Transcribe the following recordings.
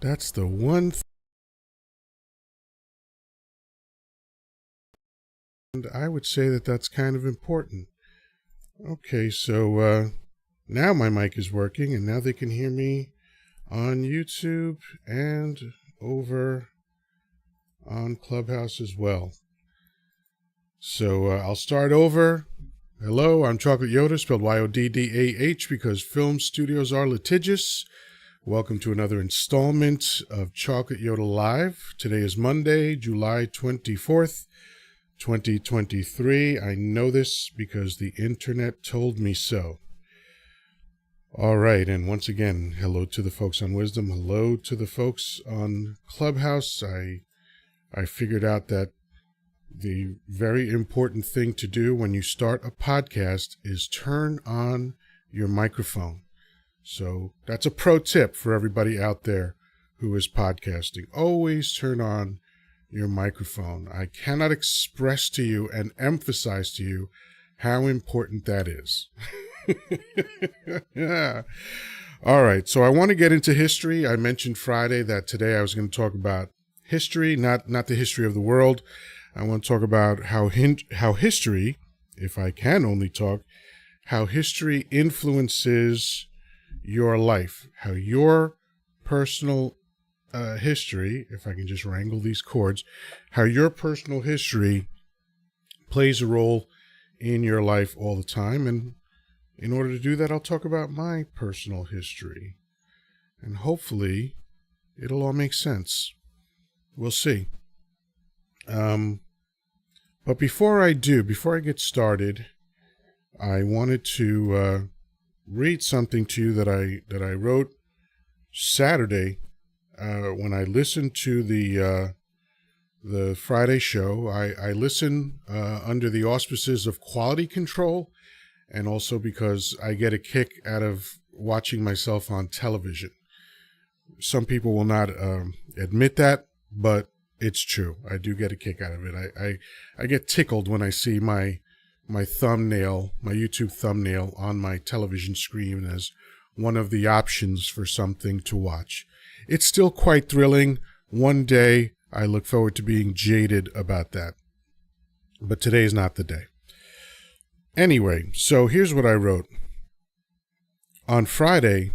That's the one and I would say that that's kind of important. Okay, so now my mic is working, and now they can hear me on YouTube and over on Clubhouse as well. So I'll start over. Hello, I'm Chocolate Yoddah, spelled Y-O-D-D-A-H, because film studios are litigious. Welcome to another installment of Chocolate Yoddah Live. Today is Monday, July 24th, 2023. I know this because the internet told me so. All right, and once again, hello to the folks on Wisdom. Hello to the folks on Clubhouse. I figured out that the very important thing to do when you start a podcast is turn on your microphone. So that's a pro tip for everybody out there who is podcasting. Always turn on your microphone. I cannot express to you and emphasize to you how important that is. Yeah. All right. So I want to get into history. I mentioned Friday that today I was going to talk about history, not the history of the world. I want to talk about how history, if I can only talk, how history influences your life, how your personal history, if I can just wrangle these chords, how your personal history plays a role in your life all the time. And in order to do that, I'll talk about my personal history. And hopefully it'll all make sense. We'll see. But before I get started, I wanted to read something to you that I wrote Saturday when I listened to the Friday show. I listen under the auspices of quality control, and also because I get a kick out of watching myself on television. Some people will not admit that, but it's true. I do get a kick out of it. I get tickled when I see my thumbnail, my YouTube thumbnail on my television screen as one of the options for something to watch. It's still quite thrilling. One day I look forward to being jaded about that. But today is not the day. Anyway, so here's what I wrote. On Friday,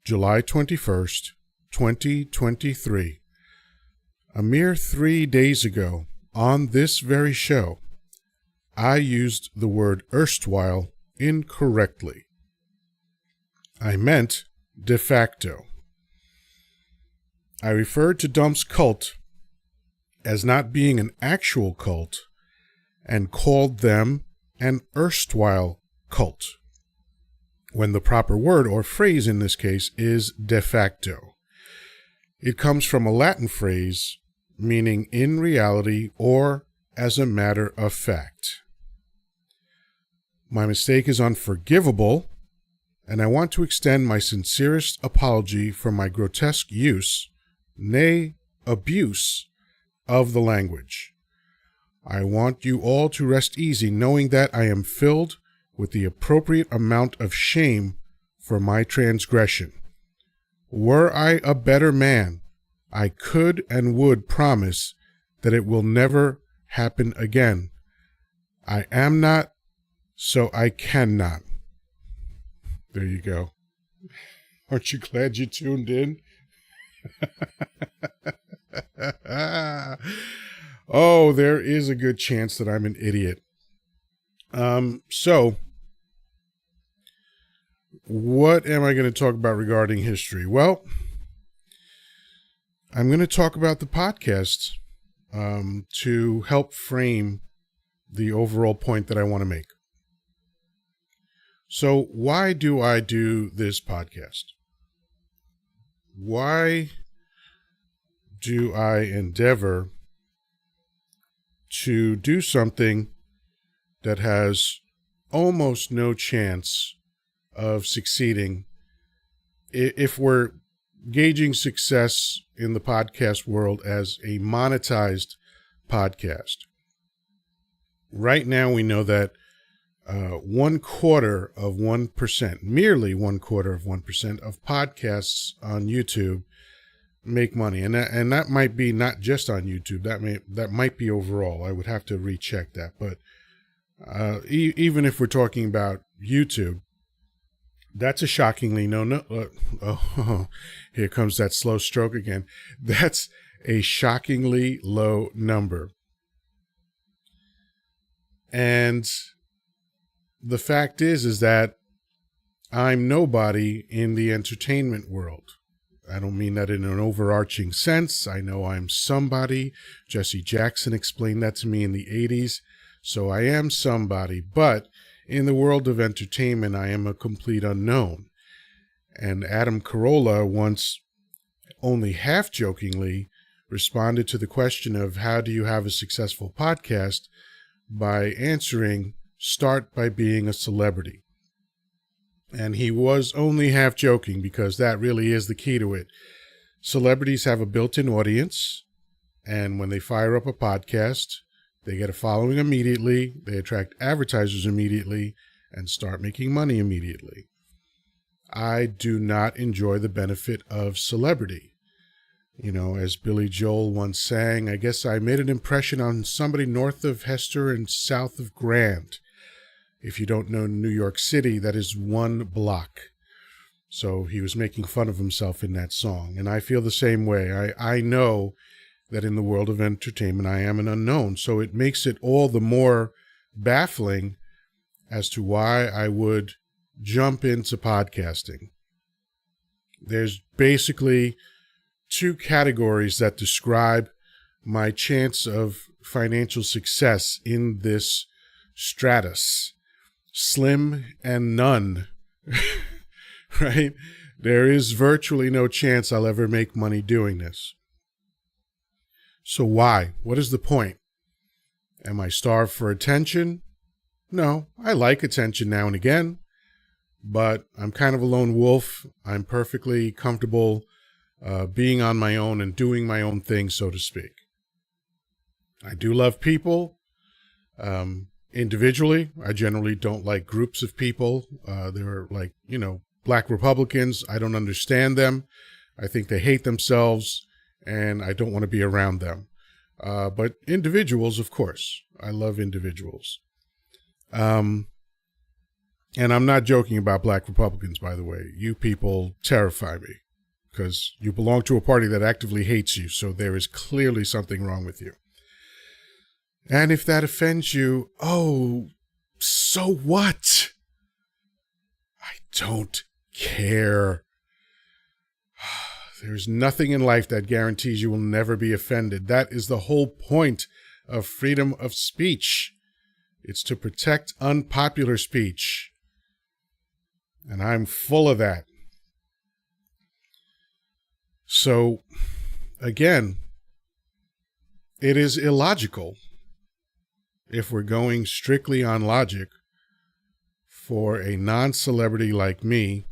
July 21st, 2023, a mere 3 days ago, on this very show, I used the word erstwhile incorrectly. I meant de facto. I referred to Dump's cult as not being an actual cult and called them an erstwhile cult, when the proper word or phrase in this case is de facto. It comes from a Latin phrase meaning in reality or as a matter of fact. My mistake is unforgivable, and I want to extend my sincerest apology for my grotesque use, nay, abuse, of the language. I want you all to rest easy knowing that I am filled with the appropriate amount of shame for my transgression. Were I a better man, I could and would promise that it will never happen again. I am not, so I cannot. There you go. Aren't you glad you tuned in? Oh, there is a good chance that I'm an idiot. So, what am I going to talk about regarding history? Well, I'm going to talk about the podcast to help frame the overall point that I want to make. So why do I do this podcast? Why do I endeavor to do something that has almost no chance of succeeding if we're gauging success in the podcast world as a monetized podcast? Right now, we know that 1/4%, merely 1/4% of podcasts on YouTube make money, and that might be not just on YouTube. That might be overall. I would have to recheck that. But even if we're talking about YouTube, that's a shockingly here comes that slow stroke again. That's a shockingly low number. And the fact is that I'm nobody in the entertainment world. I don't mean that in an overarching sense. I know I'm somebody. Jesse Jackson explained that to me in the 80s. So I am somebody. But in the world of entertainment, I am a complete unknown. And Adam Carolla once, only half jokingly, responded to the question of how do you have a successful podcast by answering, start by being a celebrity. And he was only half joking, because that really is the key to it. Celebrities have a built-in audience, and when they fire up a podcast, they get a following immediately, they attract advertisers immediately, and start making money immediately. I do not enjoy the benefit of celebrity. You know, as Billy Joel once sang, I guess I made an impression on somebody north of Hester and south of Grand. If you don't know New York City, that is one block. So he was making fun of himself in that song. And I feel the same way. I know that in the world of entertainment, I am an unknown. So it makes it all the more baffling as to why I would jump into podcasting. There's basically two categories that describe my chance of financial success in this stratus. Slim and none, right? There is virtually no chance I'll ever make money doing this. So why? What is the point? Am I starved for attention? No, I like attention now and again, but I'm kind of a lone wolf. I'm perfectly comfortable being on my own and doing my own thing, so to speak. I do love people. Individually, I generally don't like groups of people. They're like, Black Republicans. I don't understand them. I think they hate themselves, and I don't want to be around them. But individuals, of course. I love individuals. And I'm not joking about Black Republicans, by the way. You people terrify me, because you belong to a party that actively hates you, so there is clearly something wrong with you. And if that offends you, oh, so what? I don't care. There's nothing in life that guarantees you will never be offended. That is the whole point of freedom of speech. It's to protect unpopular speech. And I'm full of that. So, again, it is illogical, if we're going strictly on logic, for a non-celebrity like me,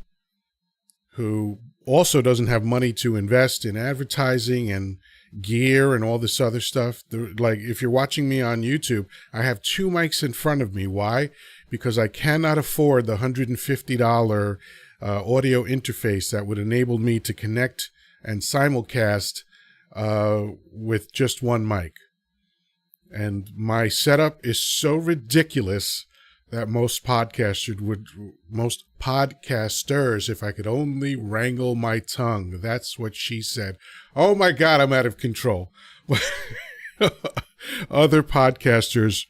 who also doesn't have money to invest in advertising and gear and all this other stuff. Like, if you're watching me on YouTube, I have two mics in front of me. Why? Because I cannot afford the $150 audio interface that would enable me to connect and simulcast with just one mic. And my setup is so ridiculous that most podcasters, if I could only wrangle my tongue. That's what she said. Oh my God, I'm out of control. Other podcasters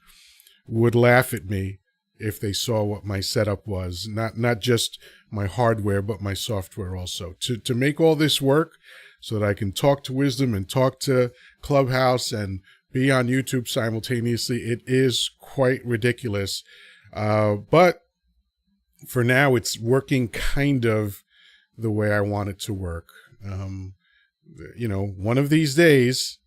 would laugh at me if they saw what my setup was. Not just my hardware, but my software also. To make all this work so that I can talk to Wisdom and talk to Clubhouse and be on YouTube simultaneously, it is quite ridiculous. But for now, it's working kind of the way I want it to work. One of these days,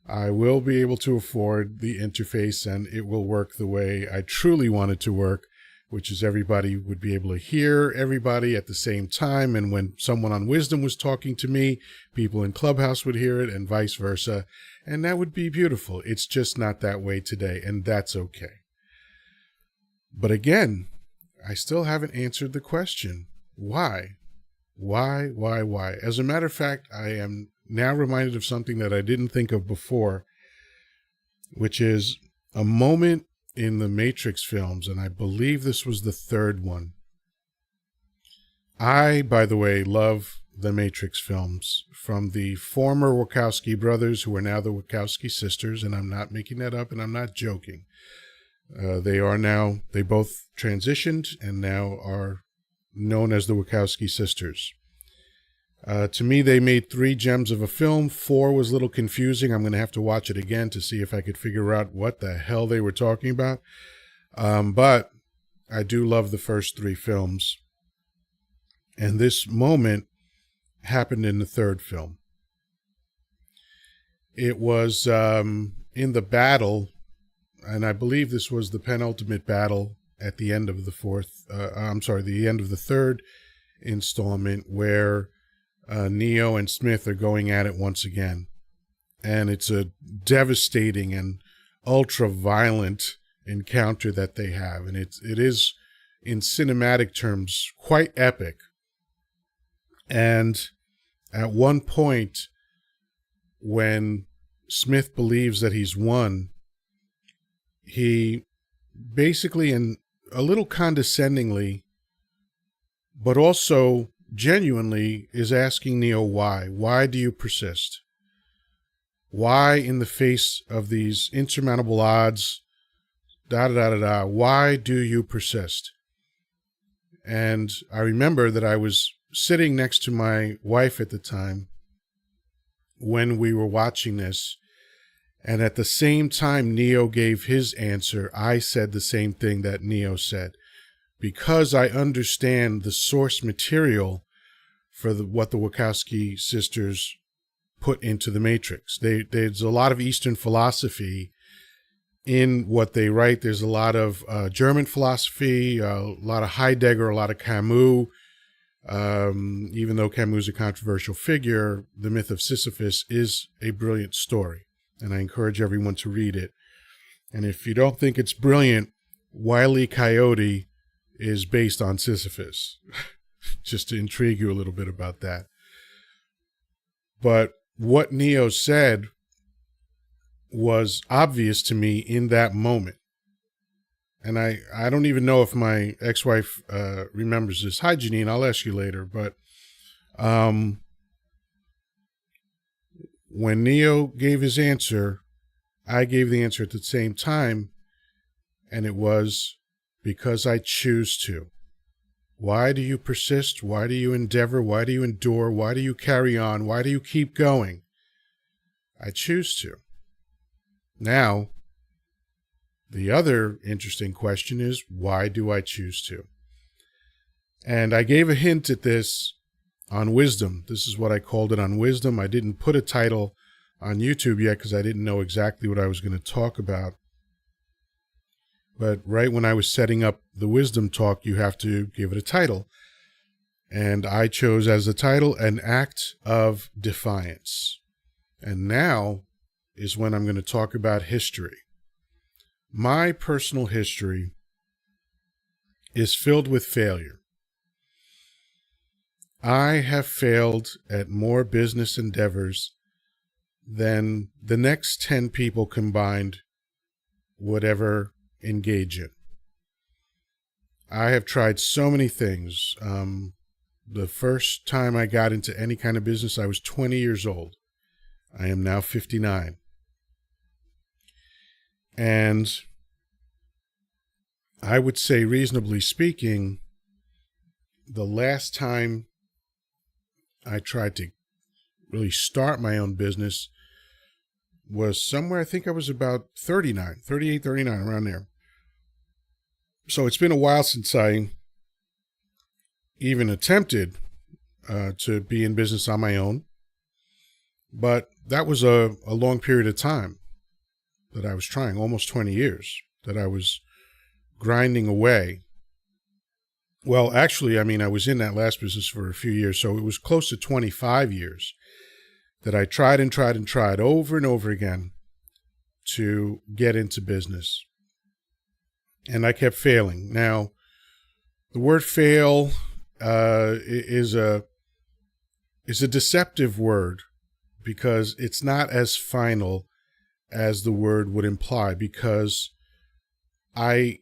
I will be able to afford the interface and it will work the way I truly want it to work, which is everybody would be able to hear everybody at the same time. And when someone on Wisdom was talking to me, people in Clubhouse would hear it and vice versa. And that would be beautiful. It's just not that way today, and that's okay. But again, I still haven't answered the question. Why? Why? As a matter of fact, I am now reminded of something that I didn't think of before, which is a moment in the Matrix films, and I believe this was the third one. I, by the way, love the Matrix films from the former Wachowski brothers, who are now the Wachowski sisters, and I'm not making that up and I'm not joking. They both transitioned and now are known as the Wachowski sisters. To me, they made 3 gems of a film. 4 was a little confusing. I'm going to have to watch it again to see if I could figure out what the hell they were talking about. But I do love the first 3 films. And this moment happened in the third film. It was in the battle, and I believe this was the penultimate battle at the end of the end of the third installment, where Neo and Smith are going at it once again. And it's a devastating and ultra-violent encounter that they have. And it is, in cinematic terms, quite epic. And at one point, when Smith believes that he's won, he basically, and a little condescendingly, but also genuinely, is asking Neo why. Why do you persist? Why, in the face of these insurmountable odds, why do you persist? And I remember that I was sitting next to my wife at the time when we were watching this, and at the same time Neo gave his answer, I said the same thing that Neo said, because I understand the source material for what the Wachowski sisters put into the Matrix. There's a lot of Eastern philosophy in what they write. There's a lot of German philosophy, a lot of Heidegger, a lot of Camus. Even though Camus is a controversial figure, The Myth of Sisyphus is a brilliant story, and I encourage everyone to read it. And if you don't think it's brilliant, Wile E. Coyote is based on Sisyphus, just to intrigue you a little bit about that. But what Neo said was obvious to me in that moment. And I don't even know if my ex-wife remembers this. Hi, Janine, I'll ask you later. But when Neo gave his answer, I gave the answer at the same time. And it was, because I choose to. Why do you persist? Why do you endeavor? Why do you endure? Why do you carry on? Why do you keep going? I choose to. Now, the other interesting question is, why do I choose to? And I gave a hint at this on Wisdom. This is what I called it on Wisdom. I didn't put a title on YouTube yet because I didn't know exactly what I was going to talk about. But right when I was setting up the Wisdom talk, you have to give it a title. And I chose as the title, An Act of Defiance. And now is when I'm going to talk about history. My personal history is filled with failure. I have failed at more business endeavors than the next 10 people combined would ever engage in. I have tried so many things. The first time I got into any kind of business, I was 20 years old. I am now 59. And I would say, reasonably speaking, the last time I tried to really start my own business was somewhere, I think I was about 38, 39, around there. So it's been a while since I even attempted to be in business on my own. But that was a long period of time that I was trying, almost 20 years, that I was grinding away. Well, actually, I mean, I was in that last business for a few years, so it was close to 25 years that I tried and tried and tried over and over again to get into business. And I kept failing. Now, the word fail is a deceptive word, because it's not as final as the word would imply, because I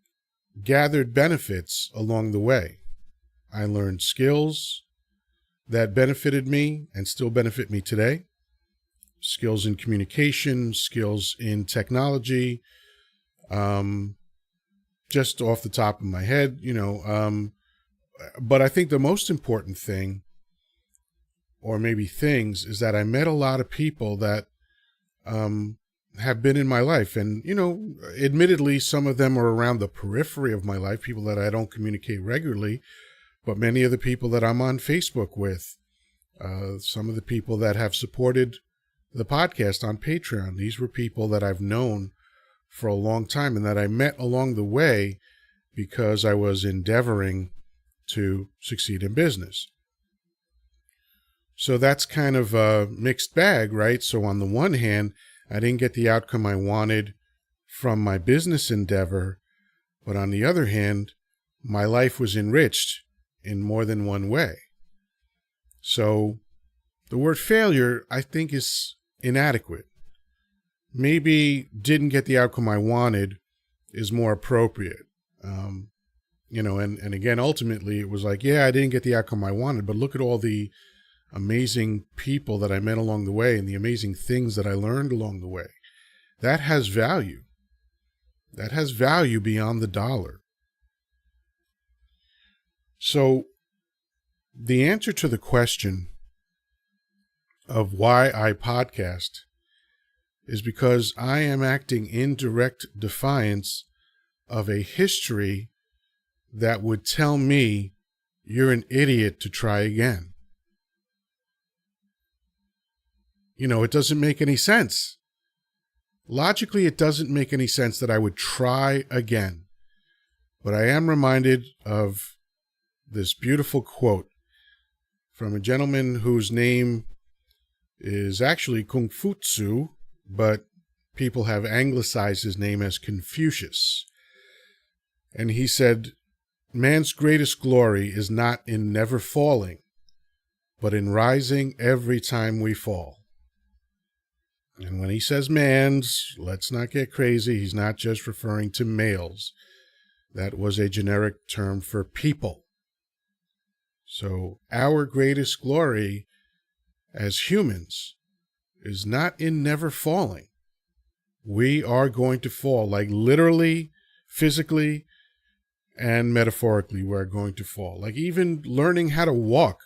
gathered benefits along the way. I learned skills that benefited me and still benefit me today. Skills in communication, skills in technology, just off the top of my head, but I think the most important thing, or maybe things, is that I met a lot of people that have been in my life. And, admittedly, some of them are around the periphery of my life, people that I don't communicate regularly, but many of the people that I'm on Facebook with, some of the people that have supported the podcast on Patreon, these were people that I've known for a long time and that I met along the way because I was endeavoring to succeed in business. So that's kind of a mixed bag, right? So on the one hand, I didn't get the outcome I wanted from my business endeavor, but on the other hand, my life was enriched in more than one way. So the word failure, I think, is inadequate. Maybe didn't get the outcome I wanted is more appropriate. And again, ultimately it was like, yeah, I didn't get the outcome I wanted, but look at all the amazing people that I met along the way and the amazing things that I learned along the way. That has value. That has value beyond the dollar. So the answer to the question of why I podcast is because I am acting in direct defiance of a history that would tell me you're an idiot to try again. It doesn't make any sense. Logically, it doesn't make any sense that I would try again. But I am reminded of this beautiful quote from a gentleman whose name is actually Kung Fu Tzu, but people have anglicized his name as Confucius. And he said, "Man's greatest glory is not in never falling, but in rising every time we fall." And when he says man's, let's not get crazy. He's not just referring to males. That was a generic term for people. So our greatest glory as humans is not in never falling. We are going to fall, like literally, physically, and metaphorically, we're going to fall. Like even learning how to walk.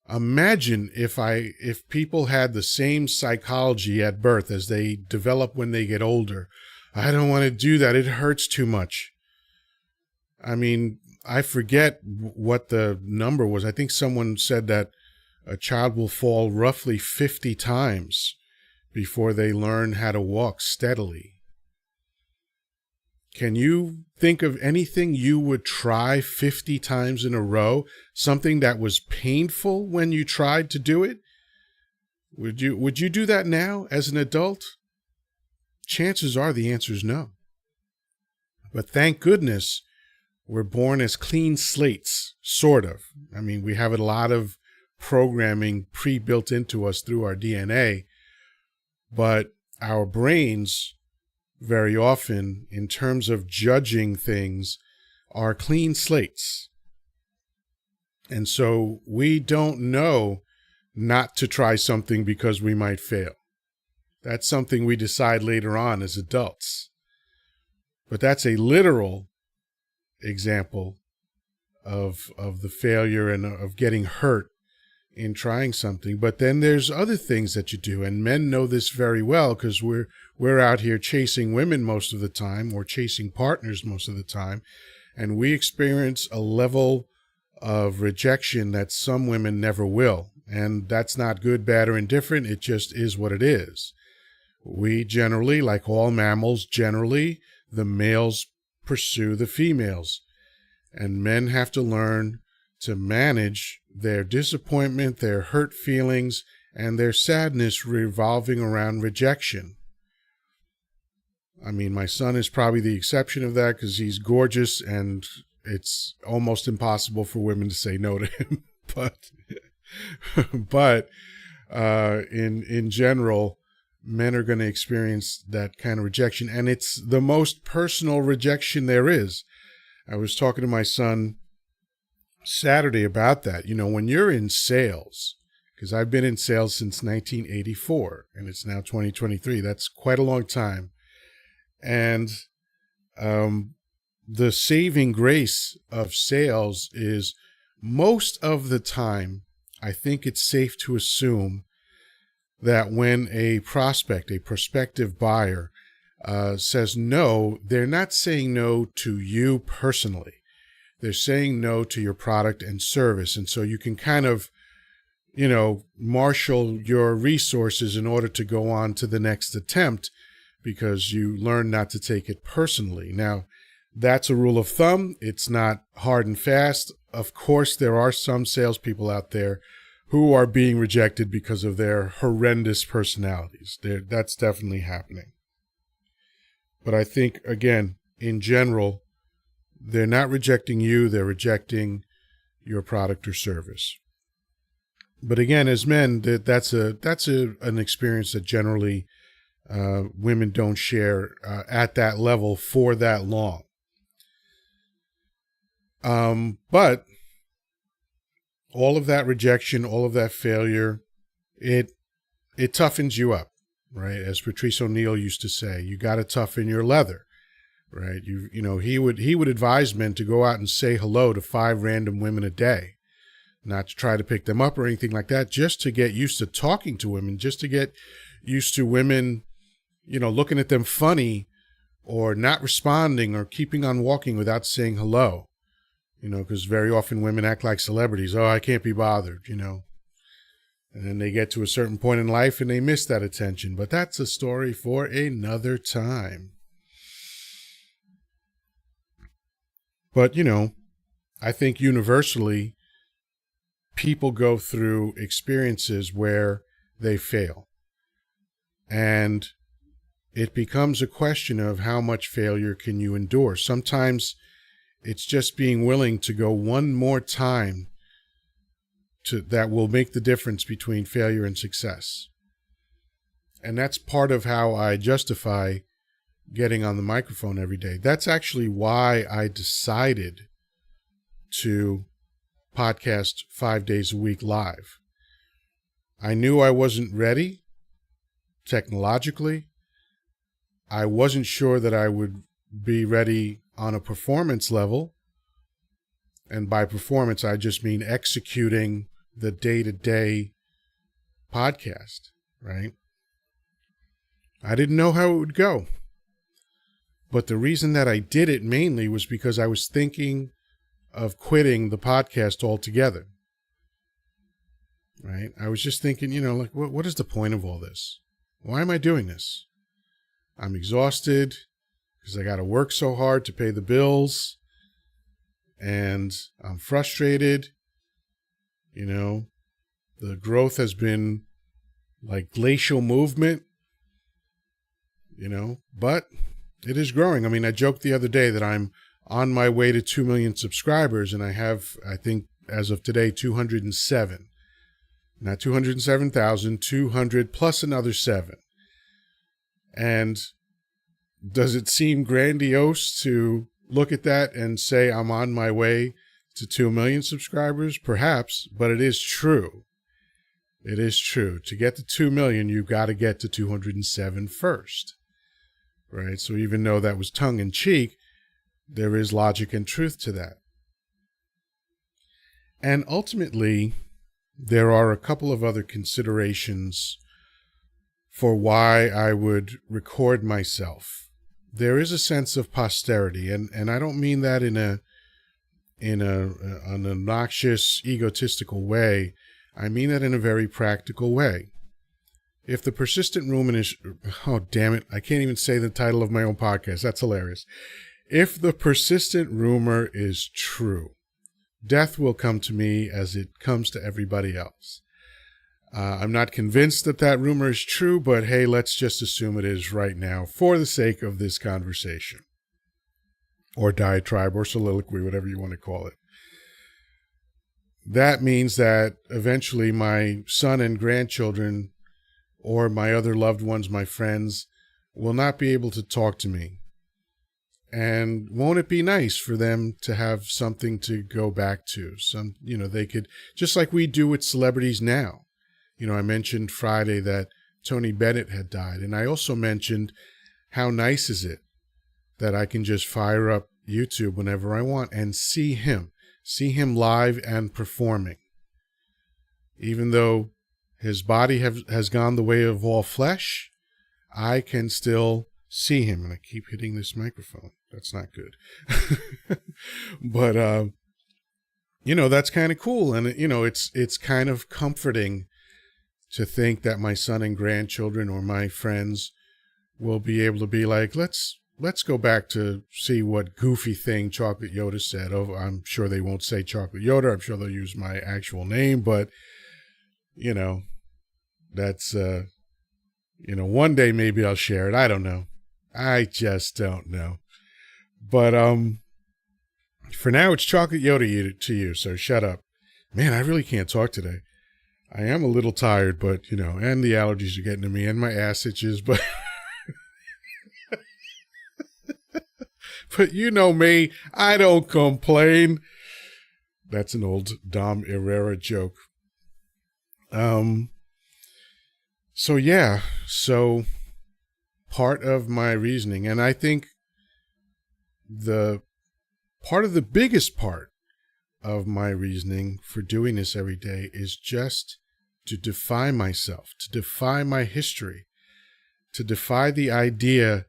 Imagine if people had the same psychology at birth as they develop when they get older. I don't want to do that. It hurts too much. I mean, I forget what the number was. I think someone said that a child will fall roughly 50 times before they learn how to walk steadily. Can you think of anything you would try 50 times in a row? Something that was painful when you tried to do it? Would you do that now as an adult? Chances are the answer is no. But thank goodness we're born as clean slates, sort of. I mean, we have a lot of programming pre-built into us through our DNA, but our brains very often, in terms of judging things, are clean slates. And so we don't know not to try something because we might fail. That's something we decide later on as adults. But that's a literal example of the failure and of getting hurt in trying something. But then there's other things that you do, and men know this very well because we're out here chasing women most of the time, or chasing partners most of the time, and we experience a level of rejection that some women never will. And that's not good, bad, or indifferent. It just is what it is. We generally, like all mammals, the males pursue the females, and men have to learn to manage their disappointment, their hurt feelings, and their sadness revolving around rejection. I mean, my son is probably the exception of that because he's gorgeous and it's almost impossible for women to say no to him. But in general, men are going to experience that kind of rejection, and it's the most personal rejection there is. I was talking to my son Saturday about that. You know, when you're in sales, because I've been in sales since 1984 and it's now 2023. That's quite a long time. And the saving grace of sales is most of the time, I think it's safe to assume that when a prospect, a prospective buyer, says no, they're not saying no to you personally. They're saying no to your product and service. And so you can kind of, you know, marshal your resources in order to go on to the next attempt because you learn not to take it personally. Now, that's a rule of thumb. It's not hard and fast. Of course, there are some salespeople out there who are being rejected because of their horrendous personalities. That's definitely happening. But I think, again, in general, they're not rejecting you. They're rejecting your product or service. But again, as men, that's an experience that generally women don't share at that level for that long. But all of that rejection, all of that failure, it toughens you up, right? As Patrice O'Neill used to say, you got to toughen your leather, right? You know, he would advise men to go out and say hello to 5 random women a day. Not to try to pick them up or anything like that, just to get used to talking to women, just to get used to women, you know, looking at them funny or not responding or keeping on walking without saying hello, you know, because very often women act like celebrities. Oh, I can't be bothered, you know. And then they get to a certain point in life and they miss that attention. But that's a story for another time. But, you know, I think universally, people go through experiences where they fail. And it becomes a question of how much failure can you endure. Sometimes it's just being willing to go one more time that will make the difference between failure and success. And that's part of how I justify getting on the microphone every day. That's actually why I decided to podcast 5 days a week live. I knew I wasn't ready technologically. I wasn't sure that I would be ready on a performance level. And by performance, I just mean executing the day-to-day podcast, right? I didn't know how it would go. But the reason that I did it mainly was because I was thinking of quitting the podcast altogether, right? I was just thinking, you know, like, what is the point of all this? Why am I doing this? I'm exhausted because I got to work so hard to pay the bills, and I'm frustrated. You know, the growth has been like glacial movement, you know, but it is growing. I mean, I joked the other day that I'm on my way to 2 million subscribers, and I have, I think, as of today, 207. Not 207,000, 200 plus another 7. And does it seem grandiose to look at that and say I'm on my way to 2 million subscribers? Perhaps, but it is true. It is true. To get to 2 million, you've got to get to 207 first, right? So even though that was tongue in cheek, there is logic and truth to that. And ultimately, there are a couple of other considerations for why I would record myself. There is a sense of posterity, and I don't mean that in an obnoxious, egotistical way. I mean that in a very practical way. If the persistent rumor is, oh damn it, I can't even say the title of my own podcast. That's hilarious. If the persistent rumor is true, death will come to me as it comes to everybody else. I'm not convinced that that rumor is true, but hey, let's just assume it is right now for the sake of this conversation. Or diatribe or soliloquy, whatever you want to call it. that means that eventually my son and grandchildren or my other loved ones, my friends, will not be able to talk to me. And won't it be nice for them to have something to go back to? They could, just like we do with celebrities now. I mentioned Friday that Tony Bennett had died. And I also mentioned how nice is it that I can just fire up YouTube whenever I want and see him live and performing. Even though his body has gone the way of all flesh, I can still see him. And I keep hitting this microphone. That's not good. But, that's kind of cool. And, it's kind of comforting to think that my son and grandchildren or my friends will be able to be like, let's go back to see what goofy thing Chocolate Yoddah said. Oh, I'm sure they won't say Chocolate Yoddah. I'm sure they'll use my actual name, but that's, one day maybe I'll share it. I don't know. I just don't know. But, for now it's Chocolate Yoddah to you. So shut up, man. I really can't talk today. I am a little tired, but and the allergies are getting to me and my ass itches, but but me, I don't complain. That's an old Dom Herrera joke. So part of my reasoning, and I think the biggest part of my reasoning for doing this every day is just to defy myself, to defy my history, to defy the idea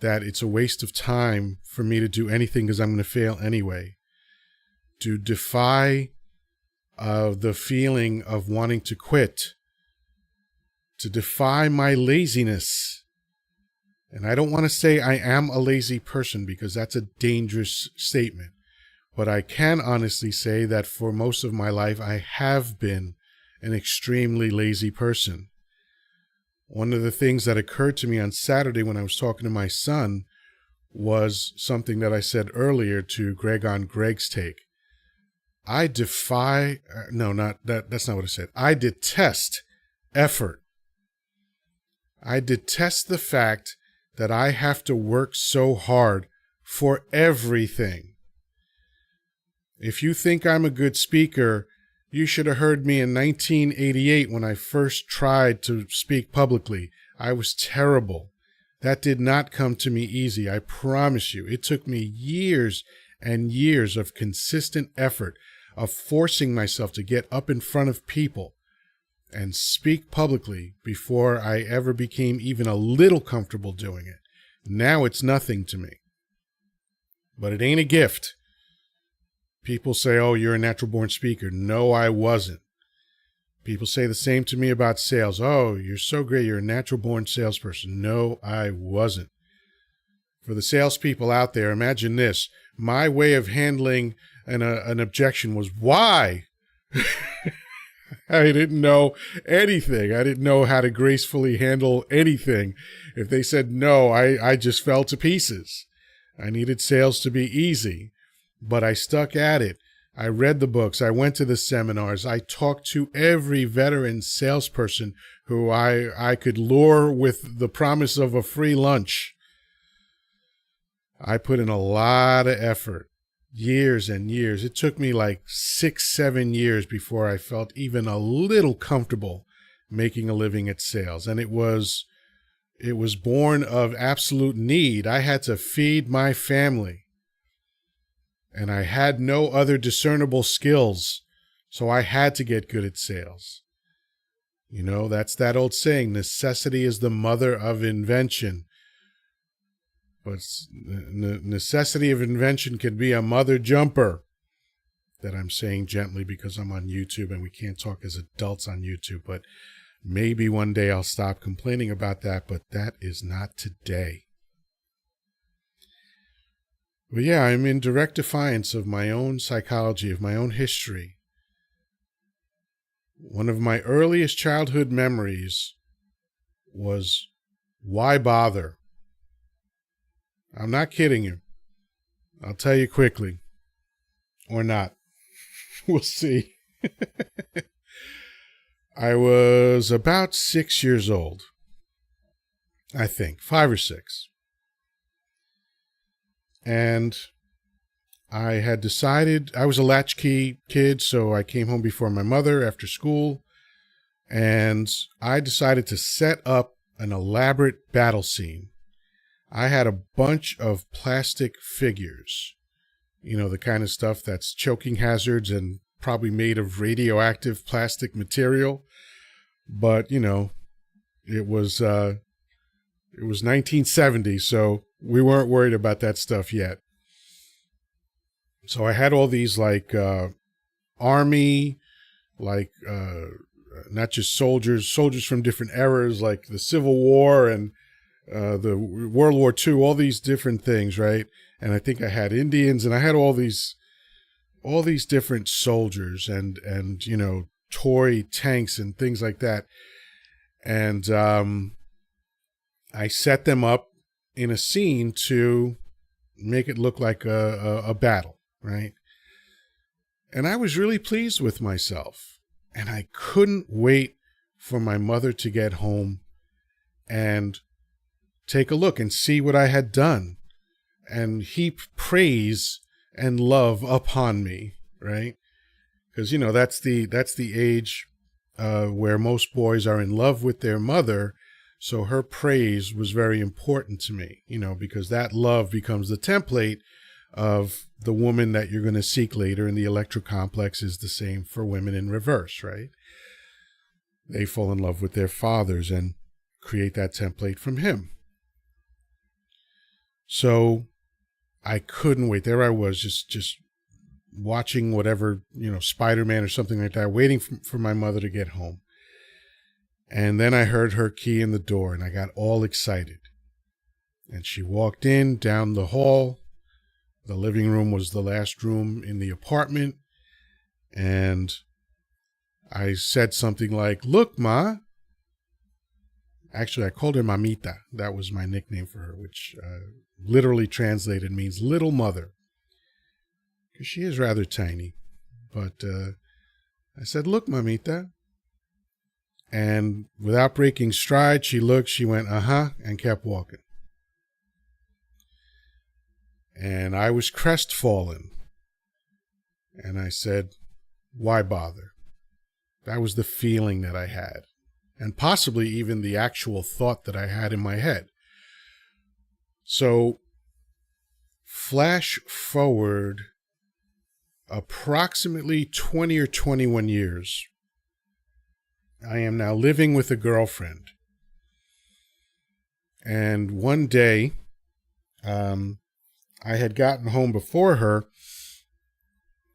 that it's a waste of time for me to do anything because I'm going to fail anyway, to defy the feeling of wanting to quit, to defy my laziness. And I don't want to say I am a lazy person because that's a dangerous statement, but I can honestly say that for most of my life, I have been an extremely lazy person. One of the things that occurred to me on Saturday when I was talking to my son was something that I said earlier to Greg on Greg's Take. That's not what I said. I detest effort. I detest the fact that I have to work so hard for everything. If you think I'm a good speaker, you should have heard me in 1988 when I first tried to speak publicly. I was terrible. That did not come to me easy. I promise you. It took me years and years of consistent effort, of forcing myself to get up in front of people and speak publicly before I ever became even a little comfortable doing it. Now it's nothing to me. But it ain't a gift. People say, oh, you're a natural born speaker. No, I wasn't. People say the same to me about sales. Oh, you're so great. You're a natural born salesperson. No, I wasn't. For the salespeople out there, imagine this. My way of handling an objection was why? I didn't know anything. I didn't know how to gracefully handle anything. If they said no, I just fell to pieces. I needed sales to be easy. But I stuck at it. I read the books. I went to the seminars. I talked to every veteran salesperson who I could lure with the promise of a free lunch. I put in a lot of effort, years and years. It took me like 6-7 years before I felt even a little comfortable making a living at sales. And it was born of absolute need. I had to feed my family. And I had no other discernible skills, so I had to get good at sales. That's that old saying, necessity is the mother of invention. But necessity of invention can be a mother jumper. That I'm saying gently because I'm on YouTube and we can't talk as adults on YouTube. But maybe one day I'll stop complaining about that, but that is not today. But yeah, I'm in direct defiance of my own psychology, of my own history. One of my earliest childhood memories was, why bother? I'm not kidding you. I'll tell you quickly. Or not. We'll see. I was about 6 years old, I think, 5 or 6. And I had decided, I was a latchkey kid, so I came home before my mother after school, and I decided to set up an elaborate battle scene. I had a bunch of plastic figures, the kind of stuff that's choking hazards and probably made of radioactive plastic material. But, it was 1970, so we weren't worried about that stuff yet. So I had all these army, not just soldiers from different eras, like the Civil War and the World War II, all these different things, right? And I think I had Indians, and I had all these different soldiers and toy tanks and things like that. And I set them up in a scene to make it look like a battle, right? And I was really pleased with myself. And I couldn't wait for my mother to get home and take a look and see what I had done and heap praise and love upon me, right? Because, that's the age where most boys are in love with their mother. So her praise was very important to me, because that love becomes the template of the woman that you're going to seek later. And the Electra complex is the same for women in reverse, right? They fall in love with their fathers and create that template from him. So I couldn't wait. There I was just watching whatever, Spider-Man or something like that, waiting for my mother to get home. And then I heard her key in the door and I got all excited. And she walked in down the hall. The living room was the last room in the apartment. And I said something like, "Look, Ma." Actually, I called her Mamita. That was my nickname for her, which literally translated means little mother. Because she is rather tiny. But I said, "Look, Mamita." And without breaking stride, she looked, she went, "Uh-huh," and kept walking. And I was crestfallen. And I said, "Why bother?" That was the feeling that I had. And possibly even the actual thought that I had in my head. So, flash forward approximately 20 or 21 years. I am now living with a girlfriend. And one day, I had gotten home before her,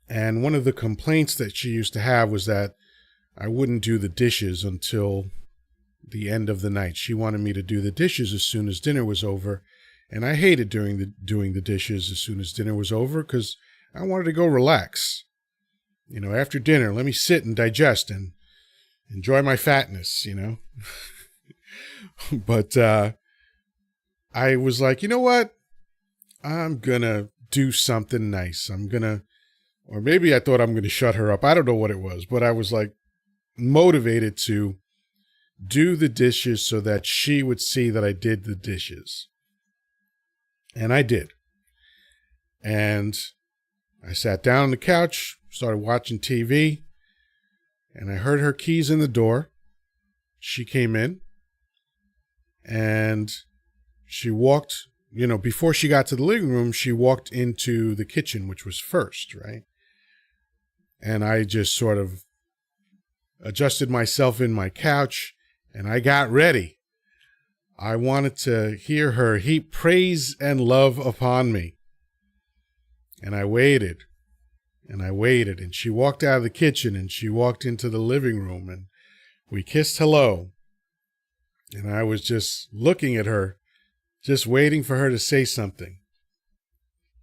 and one of the complaints that she used to have was that I wouldn't do the dishes until the end of the night. She wanted me to do the dishes as soon as dinner was over, and I hated doing the dishes as soon as dinner was over because I wanted to go relax. After dinner, let me sit and digest and enjoy my fatness, But I was like, you know what? I'm going to do something nice. Or maybe I thought I'm going to shut her up. I don't know what it was, but I was like motivated to do the dishes so that she would see that I did the dishes. And I did. And I sat down on the couch, started watching TV, and I heard her keys in the door. She came in and she walked, before she got to the living room, she walked into the kitchen, which was first, right? And I just sort of adjusted myself in my couch and I got ready. I wanted to hear her heap praise and love upon me. And I waited. And I waited. And she walked out of the kitchen and she walked into the living room and we kissed hello. And I was just looking at her, just waiting for her to say something.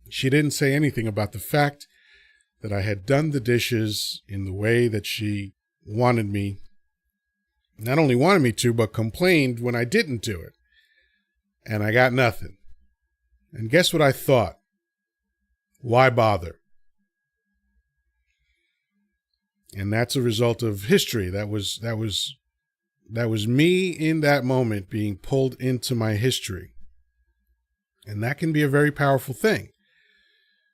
She didn't say anything about the fact that I had done the dishes in the way that she wanted me, not only wanted me to, but complained when I didn't do it. And I got nothing. And guess what I thought? Why bother? And that's a result of history. That was me in that moment being pulled into my history. And that can be a very powerful thing.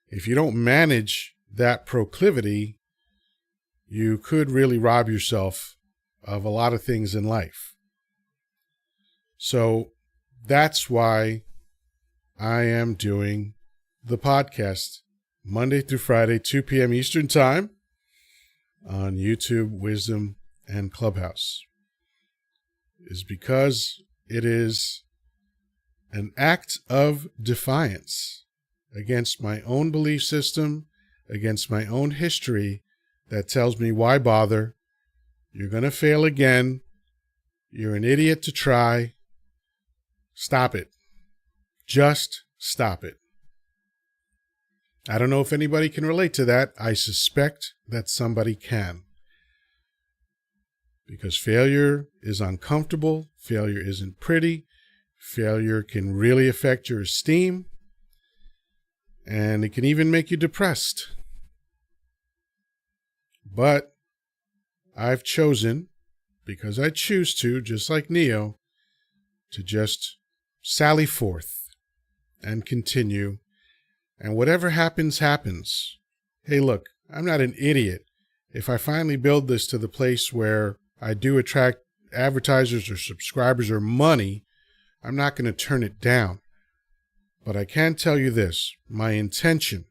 If you don't manage that proclivity, you could really rob yourself of a lot of things in life. So that's why I am doing the podcast Monday through Friday, 2 p.m. Eastern Time on YouTube, Wisdom, and Clubhouse. Is because it is an act of defiance against my own belief system, against my own history that tells me why bother? You're going to fail again. You're an idiot to try. Stop it. Just stop it. I don't know if anybody can relate to that. I suspect that somebody can. Because failure is uncomfortable. Failure isn't pretty. Failure can really affect your esteem. And it can even make you depressed. But I've chosen, because I choose to, just like Neo, to just sally forth and continue. And whatever happens, happens. Hey, look, I'm not an idiot. If I finally build this to the place where I do attract advertisers or subscribers or money, I'm not going to turn it down. But I can tell you this, my intention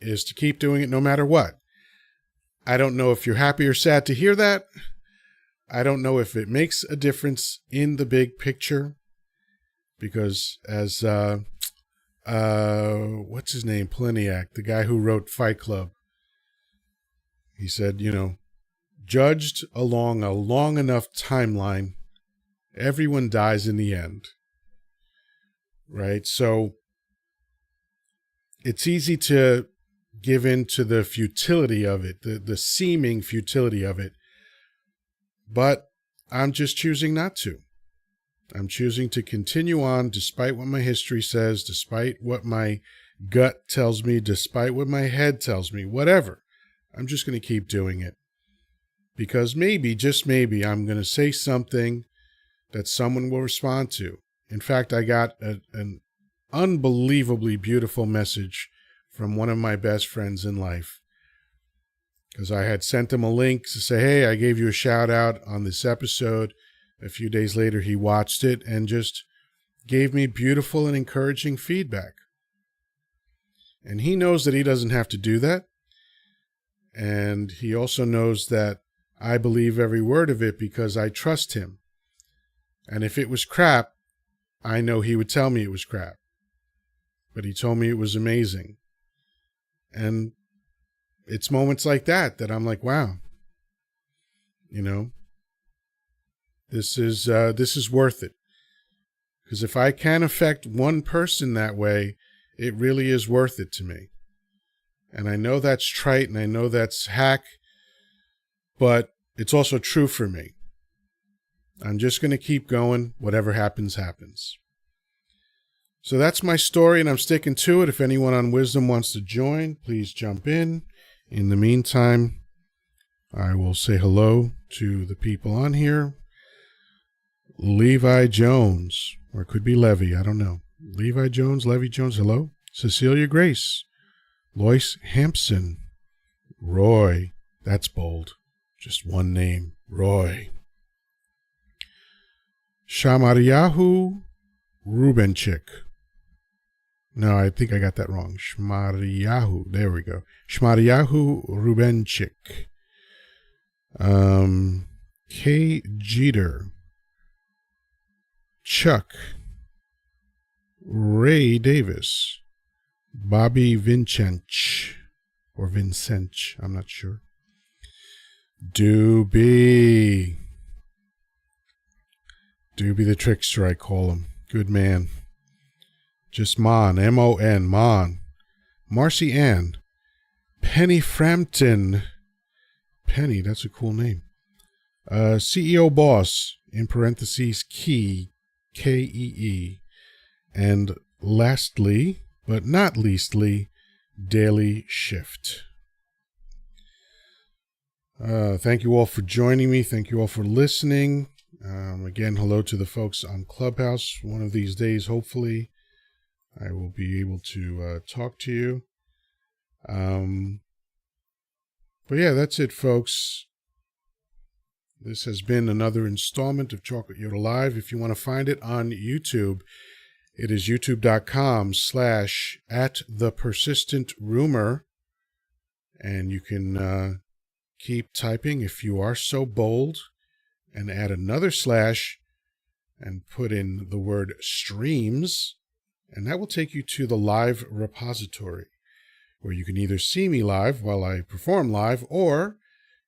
is to keep doing it no matter what. I don't know if you're happy or sad to hear that. I don't know if it makes a difference in the big picture. Because as, what's his name? Pliniak, the guy who wrote Fight Club. He said, judged along a long enough timeline, everyone dies in the end. Right? So it's easy to give in to the futility of it, the seeming futility of it. But I'm just choosing not to. I'm choosing to continue on despite what my history says, despite what my gut tells me, despite what my head tells me, whatever. I'm just going to keep doing it. Because maybe, just maybe, I'm going to say something that someone will respond to. In fact, I got an unbelievably beautiful message from one of my best friends in life. Because I had sent him a link to say, hey, I gave you a shout out on this episode. A few days later, he watched it and just gave me beautiful and encouraging feedback. And he knows that he doesn't have to do that. And he also knows that I believe every word of it because I trust him. And if it was crap, I know he would tell me it was crap. But he told me it was amazing. And it's moments like that I'm like, wow, this is worth it. Because if I can affect one person that way, it really is worth it to me. And I know that's trite and I know that's hack, but it's also true for me. I'm just going to keep going. Whatever happens, happens. So that's my story, and I'm sticking to it. If anyone on Wisdom wants to join, please jump in. In the meantime, I will say hello to the people on here. Levi Jones, or it could be Levy, I don't know. Levi Jones, Levy Jones, hello. Cecilia Grace, Lois Hampson, Roy, that's bold. Just one name, Roy. Shamaryahu Rubenchik. No, I think I got that wrong. Shmaryahu. There we go. Shmaryahu Rubenchik. K. Jeter. Chuck. Ray Davis. Bobby Vincench. Or Vincench. I'm not sure. Doobie. Doobie the Trickster, I call him. Good man. Just Mon, M-O-N, Mon. Marcy Ann. Penny Frampton. Penny, that's a cool name. CEO Boss, in parentheses, Key, K-E-E. And lastly, but not leastly, Daily Shift. Thank you all for joining me. Thank you all for listening. Again, hello to the folks on Clubhouse. One of these days, hopefully, I will be able to talk to you. But yeah, that's it, folks. This has been another installment of Chocolate Yoddah Live. If you want to find it on YouTube, it is youtube.com/@thepersistentrumor. And you can keep typing if you are so bold and add another slash and put in the word streams. And that will take you to the live repository where you can either see me live while I perform live, or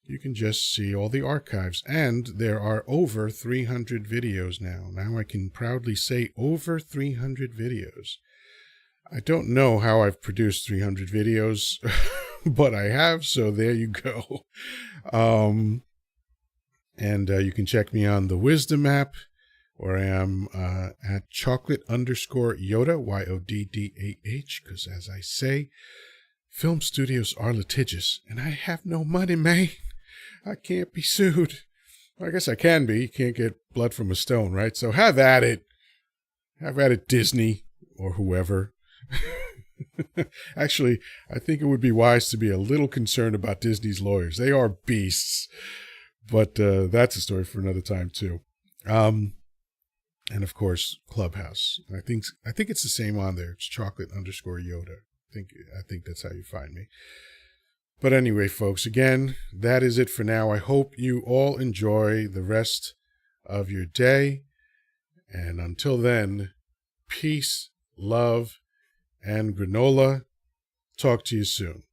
you can just see all the archives. And there are over 300 videos now. Now I can proudly say over 300 videos. I don't know how I've produced 300 videos, but I have, so there you go. And you can check me on the Wisdom app, where I am at Chocolate_Yoddah, YODDAH, because as I say, film studios are litigious, and I have no money, man. I can't be sued. Well, I guess I can be. You can't get blood from a stone, right? So have at it. Have at it, Disney, or whoever. Actually, I think it would be wise to be a little concerned about Disney's lawyers. They are beasts. But that's a story for another time, too. And, of course, Clubhouse. I think it's the same on there. It's Chocolate_Yoddah. I think that's how you find me. But anyway, folks, again, that is it for now. I hope you all enjoy the rest of your day. And until then, peace, love, and granola. Talk to you soon.